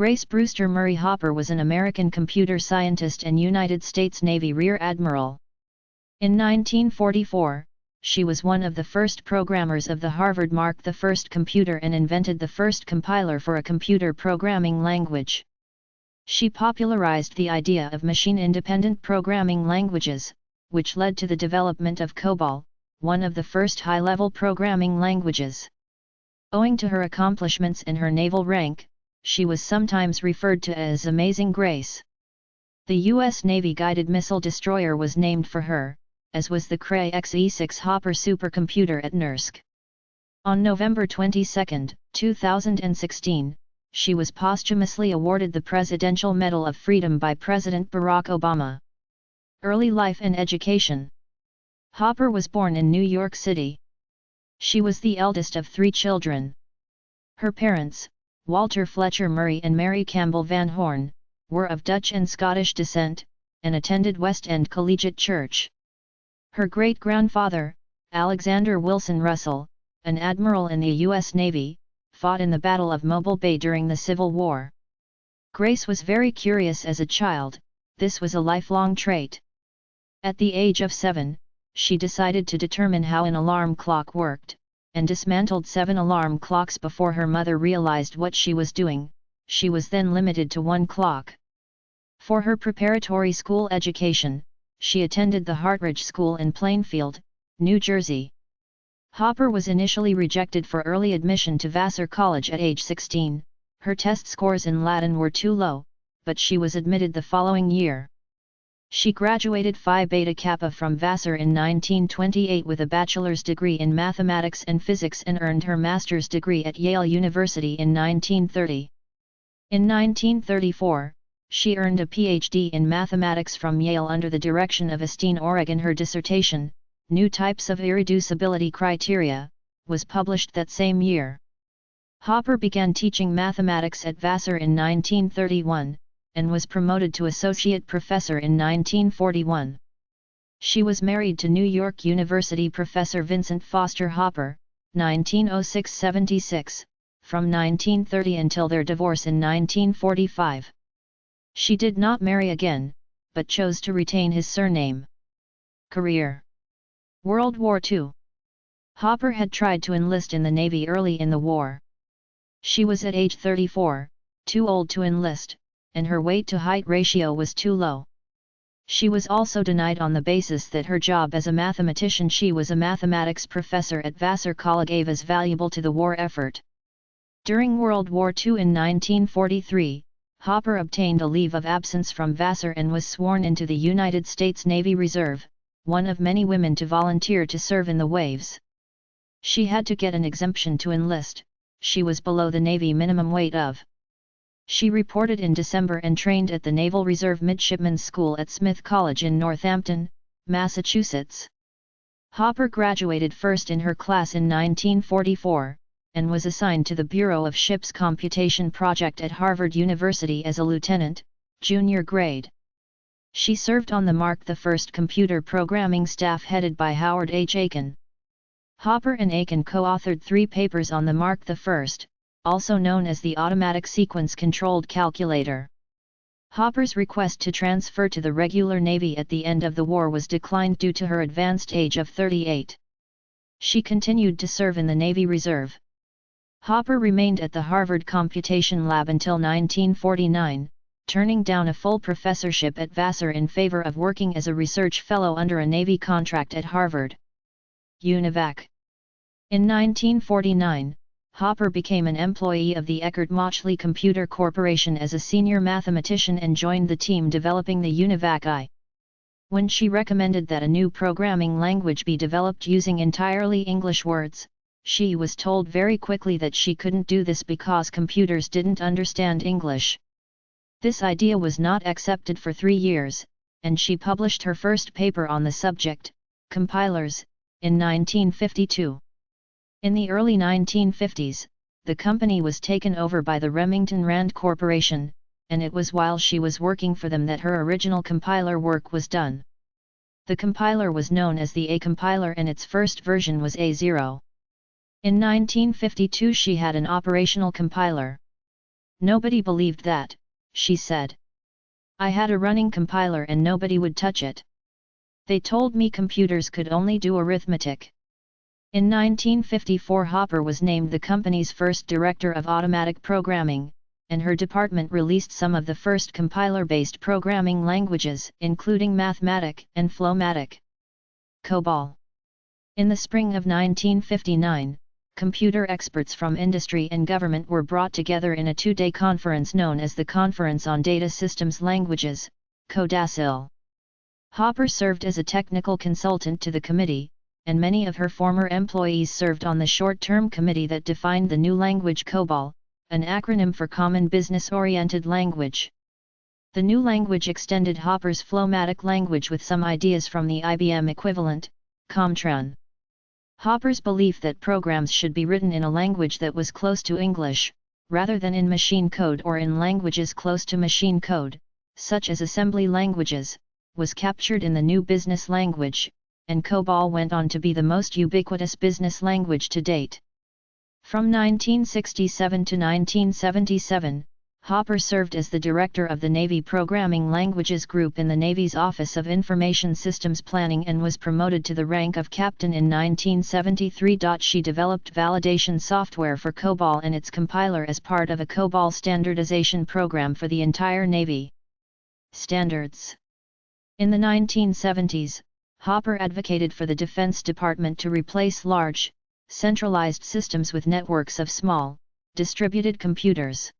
Grace Brewster Murray Hopper was an American computer scientist and United States Navy Rear Admiral. In 1944, she was one of the first programmers of the Harvard Mark I computer and invented the first compiler for a computer programming language. She popularized the idea of machine-independent programming languages, which led to the development of COBOL, one of the first high-level programming languages. Owing to her accomplishments and her naval rank, she was sometimes referred to as Amazing Grace. The U.S. Navy guided missile destroyer was named for her, as was the Cray Xe-6 Hopper supercomputer at NERSC. On November 22, 2016, she was posthumously awarded the Presidential Medal of Freedom by President Barack Obama. Early life and education. Hopper was born in New York City. She was the eldest of 3 children. Her parents, Walter Fletcher Murray and Mary Campbell Van Horn, were of Dutch and Scottish descent, and attended West End Collegiate Church. Her great-grandfather, Alexander Wilson Russell, an admiral in the U.S. Navy, fought in the Battle of Mobile Bay during the Civil War. Grace was very curious as a child. This was a lifelong trait. At the age of 7, she decided to determine how an alarm clock worked, and dismantled 7 alarm clocks before her mother realized what she was doing. She was then limited to 1 clock. For her preparatory school education, she attended the Hartridge School in Plainfield, New Jersey. Hopper was initially rejected for early admission to Vassar College at age 16. Her test scores in Latin were too low, but she was admitted the following year. She graduated Phi Beta Kappa from Vassar in 1928 with a bachelor's degree in mathematics and physics and earned her master's degree at Yale University in 1930. In 1934, she earned a Ph.D. in mathematics from Yale under the direction of Estine Oregon. Her dissertation, New Types of Irreducibility Criteria, was published that same year. Hopper began teaching mathematics at Vassar in 1931, and was promoted to associate professor in 1941. She was married to New York University professor Vincent Foster Hopper, 1906–76, from 1930 until their divorce in 1945. She did not marry again, but chose to retain his surname. Career. World War II. Hopper had tried to enlist in the Navy early in the war. She was at age 34, too old to enlist, and her weight-to-height ratio was too low. She was also denied on the basis that her job as a mathematician. She was a mathematics professor at Vassar College, gave as valuable to the war effort. During World War II in 1943, Hopper obtained a leave of absence from Vassar and was sworn into the United States Navy Reserve, one of many women to volunteer to serve in the waves. She had to get an exemption to enlist. She was below the Navy minimum weight of. She reported in December and trained at the Naval Reserve Midshipmen's School at Smith College in Northampton, Massachusetts. Hopper graduated first in her class in 1944, and was assigned to the Bureau of Ships Computation Project at Harvard University as a lieutenant, junior grade. She served on the Mark I computer programming staff headed by Howard H. Aiken. Hopper and Aiken co-authored 3 papers on the Mark I, also known as the Automatic Sequence-Controlled Calculator. Hopper's request to transfer to the regular Navy at the end of the war was declined due to her advanced age of 38. She continued to serve in the Navy Reserve. Hopper remained at the Harvard Computation Lab until 1949, turning down a full professorship at Vassar in favor of working as a research fellow under a Navy contract at Harvard. UNIVAC. In 1949, Hopper became an employee of the Eckert-Mauchly Computer Corporation as a senior mathematician and joined the team developing the UNIVAC I. When she recommended that a new programming language be developed using entirely English words, she was told very quickly that she couldn't do this because computers didn't understand English. This idea was not accepted for 3 years, and she published her first paper on the subject, Compilers, in 1952. In the early 1950s, the company was taken over by the Remington Rand Corporation, and it was while she was working for them that her original compiler work was done. The compiler was known as the A compiler and its first version was A0. In 1952 she had an operational compiler. Nobody believed that, she said. I had a running compiler and nobody would touch it. They told me computers could only do arithmetic. In 1954 Hopper was named the company's first director of automatic programming, and her department released some of the first compiler-based programming languages, including Mathematic and Flowmatic. COBOL. In the spring of 1959, computer experts from industry and government were brought together in a two-day conference known as the Conference on Data Systems Languages, CODASIL. Hopper served as a technical consultant to the committee, and many of her former employees served on the short-term committee that defined the new language COBOL, an acronym for Common Business-Oriented Language. The new language extended Hopper's Flowmatic language with some ideas from the IBM equivalent, COMTRAN. Hopper's belief that programs should be written in a language that was close to English, rather than in machine code or in languages close to machine code, such as assembly languages, was captured in the new business language, and COBOL went on to be the most ubiquitous business language to date. From 1967 to 1977, Hopper served as the director of the Navy Programming Languages Group in the Navy's Office of Information Systems Planning and was promoted to the rank of captain in 1973. She developed validation software for COBOL and its compiler as part of a COBOL standardization program for the entire Navy. Standards. In the 1970s, Hopper advocated for the Defense Department to replace large, centralized systems with networks of small, distributed computers.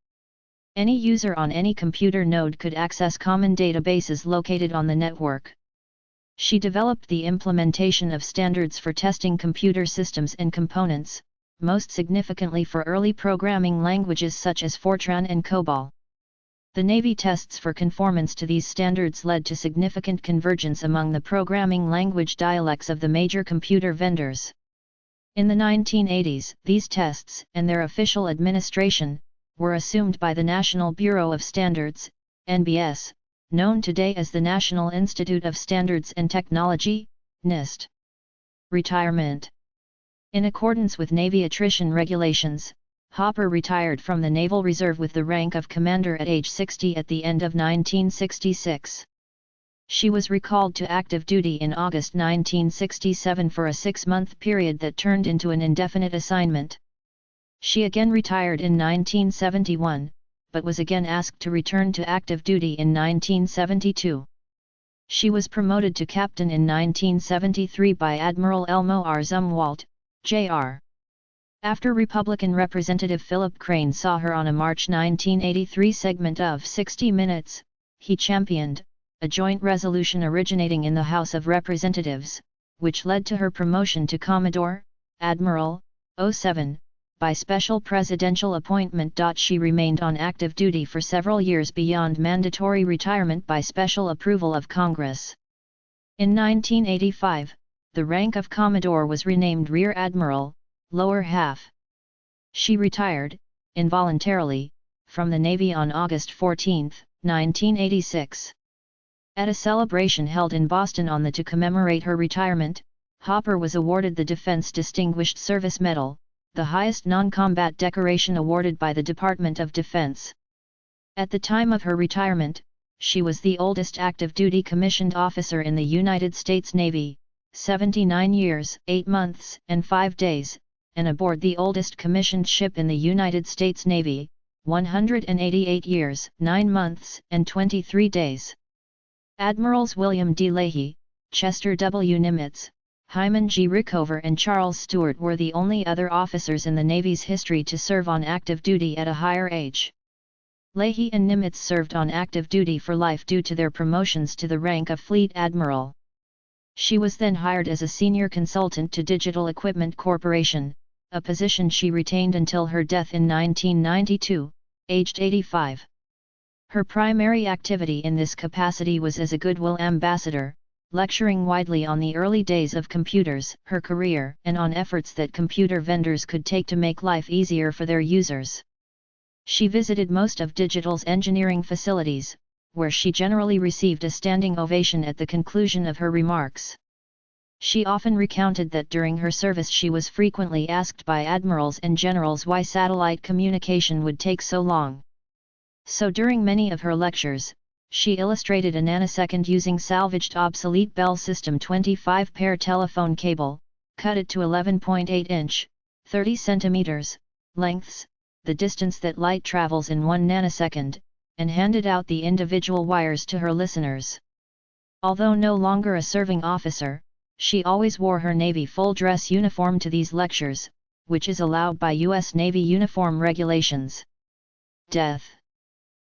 Any user on any computer node could access common databases located on the network. She developed the implementation of standards for testing computer systems and components, most significantly for early programming languages such as Fortran and COBOL. The Navy tests for conformance to these standards led to significant convergence among the programming language dialects of the major computer vendors. In the 1980s, these tests, and their official administration, were assumed by the National Bureau of Standards, NBS, known today as the National Institute of Standards and Technology, NIST. Retirement. In accordance with Navy attrition regulations, Hopper retired from the Naval Reserve with the rank of commander at age 60 at the end of 1966. She was recalled to active duty in August 1967 for a 6-month period that turned into an indefinite assignment. She again retired in 1971, but was again asked to return to active duty in 1972. She was promoted to captain in 1973 by Admiral Elmo R. Zumwalt, Jr. After Republican Representative Philip Crane saw her on a March 1983 segment of 60 Minutes, he championed a joint resolution originating in the House of Representatives, which led to her promotion to Commodore, Admiral, 07, by special presidential appointment. She remained on active duty for several years beyond mandatory retirement by special approval of Congress. In 1985, the rank of Commodore was renamed Rear Admiral, lower half. She retired, involuntarily, from the Navy on August 14, 1986. At a celebration held in Boston to commemorate her retirement, Hopper was awarded the Defense Distinguished Service Medal, the highest non-combat decoration awarded by the Department of Defense. At the time of her retirement, she was the oldest active-duty commissioned officer in the United States Navy, 79 years, 8 months, and 5 days, and aboard the oldest commissioned ship in the United States Navy, 188 years, 9 months, and 23 days. Admirals William D. Leahy, Chester W. Nimitz, Hyman G. Rickover and Charles Stewart were the only other officers in the Navy's history to serve on active duty at a higher age. Leahy and Nimitz served on active duty for life due to their promotions to the rank of Fleet Admiral. She was then hired as a senior consultant to Digital Equipment Corporation, a position she retained until her death in 1992, aged 85. Her primary activity in this capacity was as a goodwill ambassador, lecturing widely on the early days of computers, her career, and on efforts that computer vendors could take to make life easier for their users. She visited most of Digital's engineering facilities, where she generally received a standing ovation at the conclusion of her remarks. She often recounted that during her service she was frequently asked by admirals and generals why satellite communication would take so long. So during many of her lectures, she illustrated a nanosecond using salvaged obsolete Bell System 25-pair telephone cable, cut it to 11.8 inch, 30 centimeters, lengths, the distance that light travels in 1 nanosecond, and handed out the individual wires to her listeners. Although no longer a serving officer, she always wore her Navy full-dress uniform to these lectures, which is allowed by U.S. Navy uniform regulations. Death.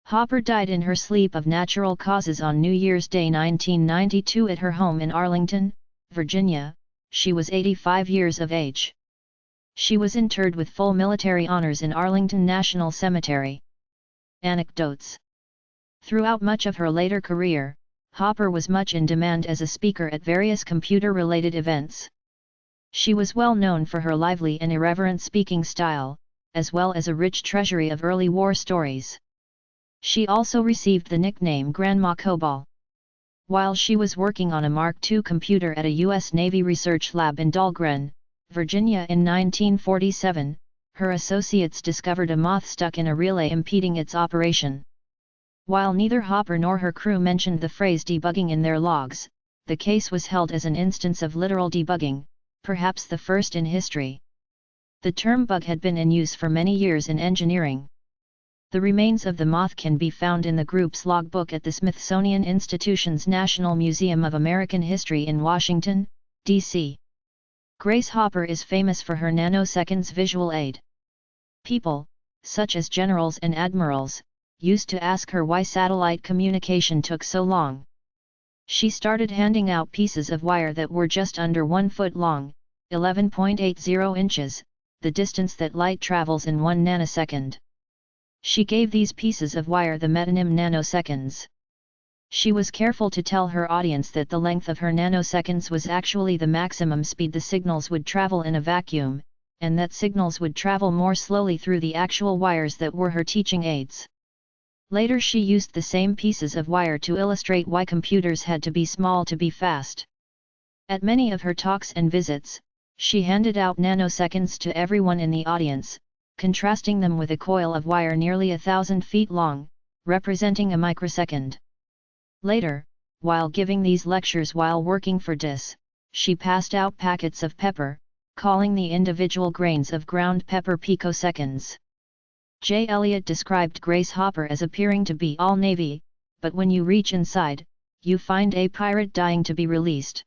Hopper died in her sleep of natural causes on New Year's Day 1992 at her home in Arlington, Virginia. She was 85 years of age. She was interred with full military honors in Arlington National Cemetery. Anecdotes. Throughout much of her later career, Hopper was much in demand as a speaker at various computer-related events. She was well known for her lively and irreverent speaking style, as well as a rich treasury of early war stories. She also received the nickname Grandma Cobol. While she was working on a Mark II computer at a U.S. Navy research lab in Dahlgren, Virginia in 1947, her associates discovered a moth stuck in a relay impeding its operation. While neither Hopper nor her crew mentioned the phrase debugging in their logs, the case was held as an instance of literal debugging, perhaps the first in history. The term bug had been in use for many years in engineering. The remains of the moth can be found in the group's logbook at the Smithsonian Institution's National Museum of American History in Washington, D.C. Grace Hopper is famous for her nanoseconds visual aid. People, such as generals and admirals, used to ask her why satellite communication took so long. She started handing out pieces of wire that were just under 1 foot long, 11.80 inches, the distance that light travels in 1 nanosecond. She gave these pieces of wire the metonym nanoseconds. She was careful to tell her audience that the length of her nanoseconds was actually the maximum speed the signals would travel in a vacuum, and that signals would travel more slowly through the actual wires that were her teaching aids. Later she used the same pieces of wire to illustrate why computers had to be small to be fast. At many of her talks and visits, she handed out nanoseconds to everyone in the audience, contrasting them with a coil of wire nearly 1,000 feet long, representing a microsecond. Later, while giving these lectures while working for DIS, she passed out packets of pepper, calling the individual grains of ground pepper picoseconds. J. Elliott described Grace Hopper as appearing to be all Navy, but when you reach inside, you find a pirate dying to be released.